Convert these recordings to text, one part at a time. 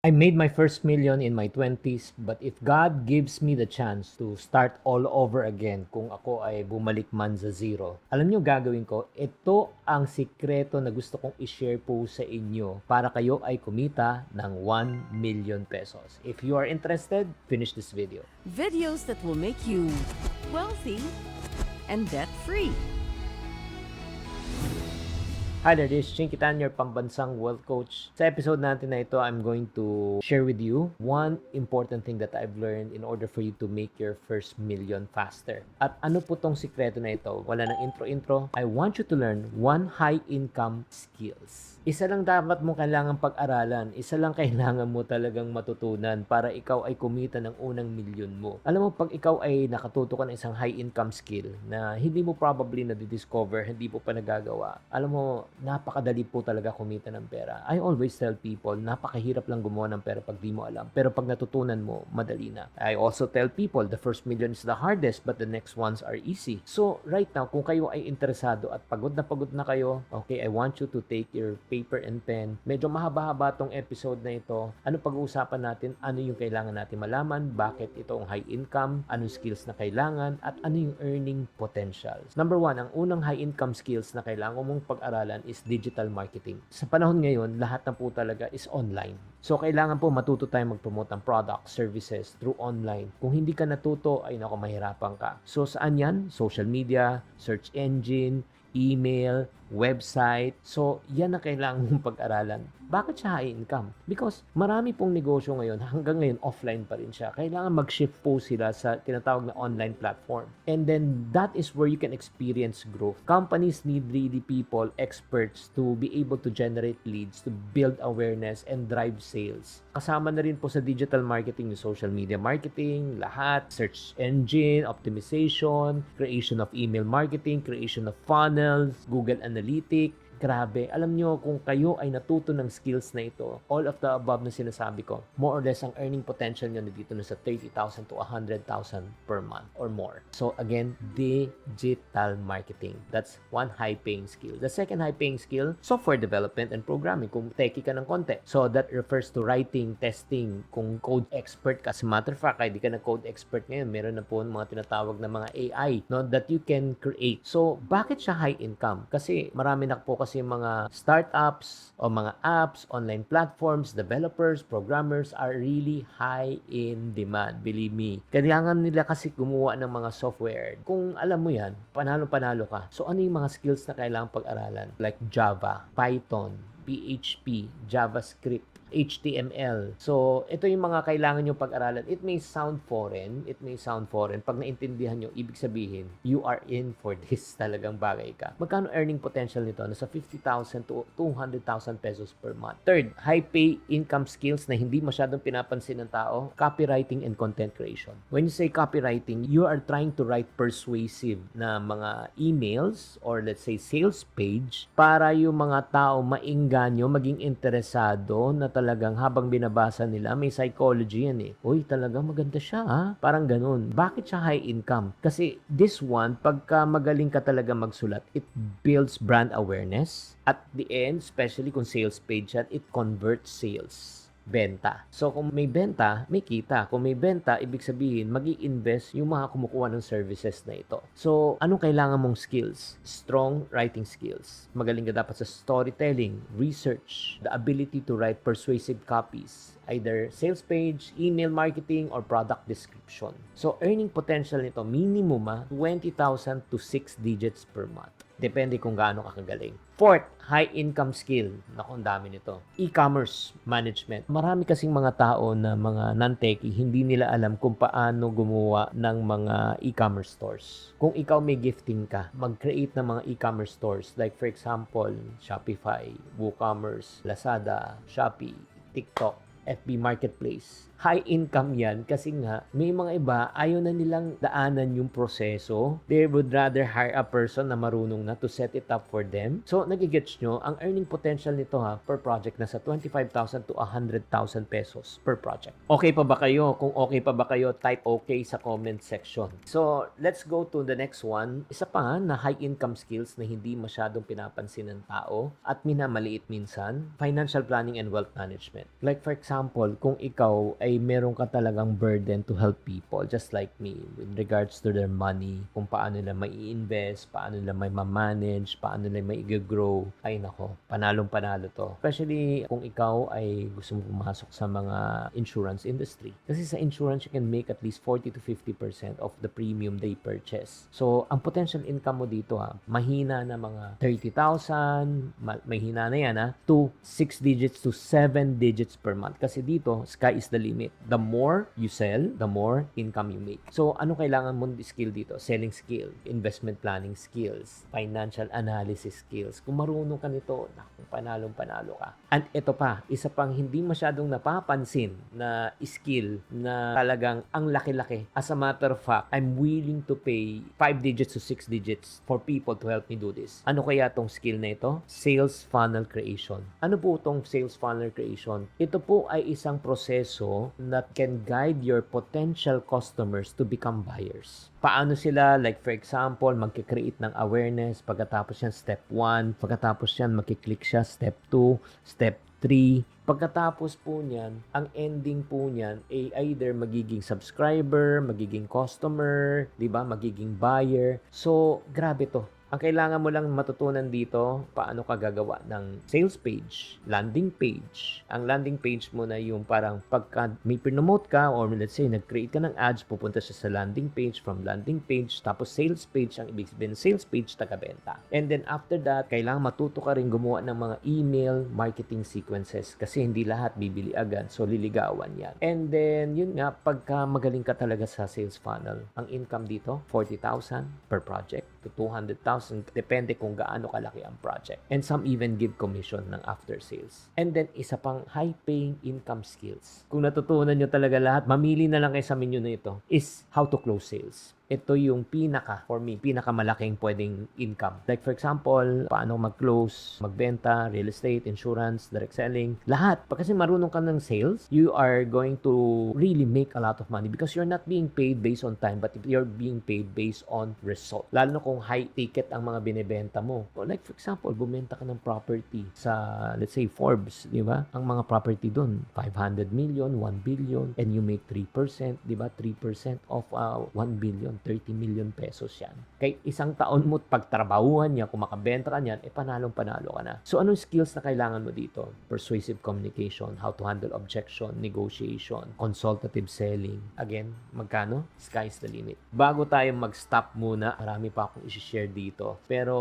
I made my first million in my 20s, but if God gives me the chance to start all over again, kung ako ay bumalik man sa zero, alam nyo gagawin ko, ito ang sikreto na gusto kong i-share po sa inyo para kayo ay kumita ng 1 million pesos. If you are interested, finish this video. Videos that will make you wealthy and debt-free. Hi there, this is Chinky Tan, your pambansang wealth coach. Sa episode natin na ito, I'm going to share with you one important thing that I've learned in order for you to make your first million faster. At ano po tong sikreto na ito? Wala nang intro-intro. I want you to learn one high-income skills. Isa lang dapat mo kailangan pag-aralan. Isa lang kailangan mo talagang matutunan para ikaw ay kumita ng unang milyon mo. Alam mo, pag ikaw ay nakatuto ka ng isang high-income skill na hindi mo probably na-discover, hindi mo pa nagagawa, alam mo, napakadali po talaga kumita ng pera. I always tell people, napakahirap lang gumawa ng pera pag di mo alam. Pero pag natutunan mo, madali na. I also tell people, the first million is the hardest, but the next ones are easy. So, right now, kung kayo ay interesado at pagod na kayo, okay, I want you to take your paper and pen. Medyo mahaba-haba tong episode na ito. Ano pag-uusapan natin? Ano yung kailangan natin malaman? Bakit ito ang high income? Anong skills na kailangan? At ano yung earning potentials? Number one, ang unang high income skills na kailangan mong pag-aralan is digital marketing. Sa panahon ngayon, lahat na po talaga is online. So, kailangan po matuto tayo mag-promote ng products, services through online. Kung hindi ka natuto, ay nako, mahirapan ka. So, saan yan? Social media, search engine, email, website. So, yan na kailangan mong pag-aralan. Bakit siya high income? Because marami pong negosyo ngayon, hanggang ngayon offline pa rin siya. Kailangan mag-shift po sila sa tinatawag na online platform. And then, that is where you can experience growth. Companies need really people, experts, to be able to generate leads, to build awareness, and drive sales. Kasama na rin po sa digital marketing, yung social media marketing, lahat, search engine, optimization, creation of email marketing, creation of funnels, Google Analytics. Grabe, alam nyo, kung kayo ay natuto ng skills na ito, all of the above na sinasabi ko, more or less ang earning potential nyo na dito na sa 30,000 to 100,000 per month or more. So again, digital marketing. That's one high-paying skill. The second high-paying skill, software development and programming. Kung techie ka ng konti. So that refers to writing, testing, kung code expert ka. As a matter of fact, hindi ka na code expert ngayon, meron na po mga tinatawag na mga AI, no, that you can create. So, bakit siya high income? Kasi marami na po kasi mga startups o mga apps, online platforms, developers, programmers are really high in demand. Believe me. Kailangan nila kasi gumawa ng mga software. Kung alam mo yan, panalo-panalo ka. So, ano yung mga skills na kailangan pag-aralan? Like Java, Python, PHP, JavaScript, HTML. So, ito yung mga kailangan nyo pag-aralan. It may sound foreign. Pag naintindihan nyo, ibig sabihin, you are in for this. Talagang bagay ka. Magkano earning potential nito? Nasa 50,000 to 200,000 pesos per month. Third, high pay income skills na hindi masyadong pinapansin ng tao, copywriting and content creation. When you say copywriting, you are trying to write persuasive na mga emails or let's say sales page para yung mga tao maingganyo, maging interesado na talagang habang binabasa nila, may psychology yan eh. Uy, talagang maganda siya ha? Parang ganun. Bakit siya high income? Kasi this one, pagka magaling ka talaga magsulat, it builds brand awareness. At the end, especially kung sales page yan, it converts sales. Benta. So, kung may benta, may kita. Kung may benta, ibig sabihin, mag-i-invest yung mga kumukuha ng services na ito. So, anong kailangan mong skills? Strong writing skills. Magaling ka dapat sa storytelling, research, the ability to write persuasive copies, either sales page, email marketing, or product description. So, earning potential nito, minimum 20,000 to 6 digits per month. Depende kung gaano ka kagaling. Fourth, high income skill. Naku, ang dami nito. E-commerce management. Marami kasing mga tao na mga non-techie, hindi nila alam kung paano gumawa ng mga e-commerce stores. Kung ikaw may gifting ka, mag-create ng mga e-commerce stores. Like for example, Shopify, WooCommerce, Lazada, Shopee, TikTok, FB Marketplace. high income yan kasi nga may mga iba ayaw na nilang daanan yung proseso. They would rather hire a person na marunong na to set it up for them. So nagigets nyo, ang earning potential nito per project nasa 25,000 to 100,000 pesos per project. Okay pa ba kayo? Kung okay pa ba kayo, type okay sa comment section. So let's go to the next one. Isa pa na high income skills na hindi masyadong pinapansin ng tao at minamaliit minsan, financial planning and wealth management. Like for example, kung ikaw ay meron ka talagang burden to help people just like me with regards to their money, kung paano nila mai-invest, paano nila may ma-manage, paano nila may i-grow, ay nako, panalong-panalo to. Especially kung ikaw ay gusto mo pumasok sa mga insurance industry. Kasi sa insurance, you can make at least 40 to 50% of the premium they purchase. So, ang potential income mo dito mahina na mga 30,000, mahina na yan to 6 digits to 7 digits per month. Kasi dito, sky is the limit. The more you sell, the more income you make. So, ano kailangan mong skill dito? Selling skill, investment planning skills, financial analysis skills. Kung marunong ka nito, panalong-panalo ka. And ito pa, isa pang hindi masyadong napapansin na skill na talagang ang laki-laki. As a matter of fact, I'm willing to pay 5 digits to 6 digits for people to help me do this. Ano kaya tong skill na ito? Sales funnel creation. Ano po tong sales funnel creation? Ito po ay isang proseso that can guide your potential customers to become buyers. Paano sila, like for example, magkikreate ng awareness, pagkatapos yan, step 1, pagkatapos yan, magkiklik siya, step 2, step 3. Pagkatapos po niyan, ang ending po niyan ay either magiging subscriber, magiging customer, 'di ba? Magiging buyer. So, grabe to. Ang kailangan mo lang matutunan dito, paano ka gagawa ng sales page, landing page. Ang landing page mo na yung parang pagka may promote ka or let's say nag-create ka ng ads, pupunta siya sa landing page, from landing page, tapos sales page, ang ibig sabihin sales page, taga-benta. And then after that, kailangan matuto ka rin gumawa ng mga email marketing sequences kasi hindi lahat bibili agad, so liligawan yan. And then, yun nga, pagka magaling ka talaga sa sales funnel, ang income dito, 40,000 per project to 200,000. Depende kung gaano kalaki ang project. And some even give commission ng after sales. And then, isa pang high-paying income skills. Kung natutunan nyo talaga lahat, mamili na lang kayo sa menu na ito, is how to close sales. Ito yung for me, pinakamalaking pwedeng income. Like for example, paano mag-close, magbenta, real estate, insurance, direct selling, lahat. Kasi marunong ka ng sales, you are going to really make a lot of money because you're not being paid based on time, but you're being paid based on result. Lalo na kung high ticket ang mga binebenta mo. Like for example, bumenta ka ng property sa, let's say, Forbes, di ba? Ang mga property doon, 500 million, 1 billion, and you make 3%, di ba? 3% of 1 billion. 30 million pesos yan. Kay isang taon mo pagtrabahuhan niya, kung makabenta ka niyan, panalong-panalo ka na. So, anong skills na kailangan mo dito? Persuasive communication, how to handle objection, negotiation, consultative selling. Again, magkano? Sky's the limit. Bago tayo mag-stop muna, marami pa akong i-share dito. Pero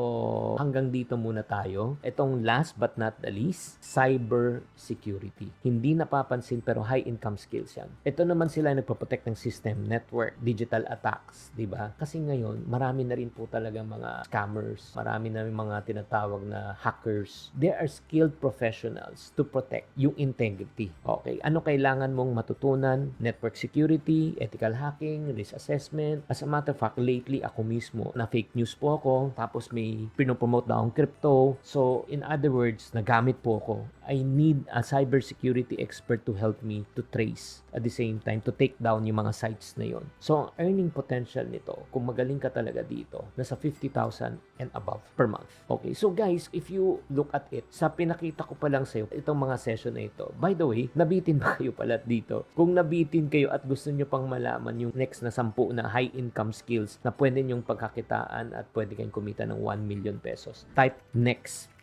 hanggang dito muna tayo. Itong last but not the least, cyber security. Hindi napapansin pero high income skills yan. Ito naman sila nagpo-protect ng system, network, digital attacks. 'Di ba? Kasi ngayon, marami na rin po talaga mga scammers, marami na rin mga tinatawag na hackers. They are skilled professionals to protect yung integrity. Okay, ano kailangan mong matutunan? Network security, ethical hacking, risk assessment. As a matter of fact, lately ako mismo na fake news po ako, tapos may pinopromote na akong crypto. So, in other words, nagamit po ako. I need a cybersecurity expert to help me to trace at the same time to take down yung mga sites na yon. So, ang earning potential nito, kung magaling ka talaga dito, nasa 50,000 and above per month. Okay, so guys, if you look at it, sa pinakita ko pa lang sa'yo, itong mga session na ito, by the way, nabitin ba kayo pala dito? Kung nabitin kayo at gusto nyo pang malaman yung next na 10 na high income skills na pwede nyong pagkakitaan at pwede kayong kumita ng 1 million pesos, type next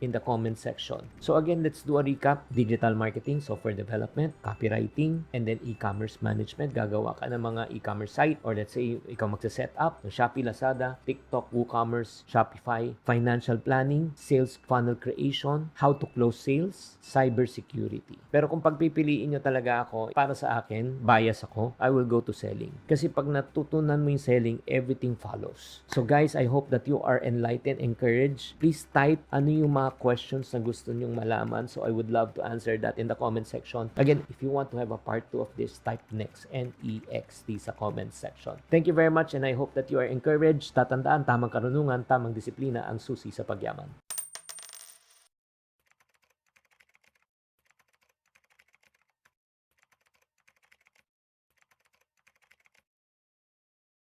in the comment section. So again, let's do a recap. Digital marketing, software development, copywriting, and then e-commerce management. Gagawa ka ng mga e-commerce site or let's say ikaw magsa-set up ng Shopee, Lazada, TikTok, WooCommerce, Shopify, financial planning, sales funnel creation, how to close sales, cyber security. Pero kung pagpipiliin nyo talaga ako, para sa akin, bias ako, I will go to selling. Kasi pag natutunan mo yung selling, everything follows. So guys, I hope that you are enlightened, encouraged. Please type ano yung mga mga questions na gusto nyong malaman. So I would love to answer that in the comment section. Again, if you want to have a part 2 of this, type NEXT, N-E-X-T sa comment section. Thank you very much and I hope that you are encouraged. Tatandaan, tamang karunungan, tamang disiplina ang susi sa pagyaman.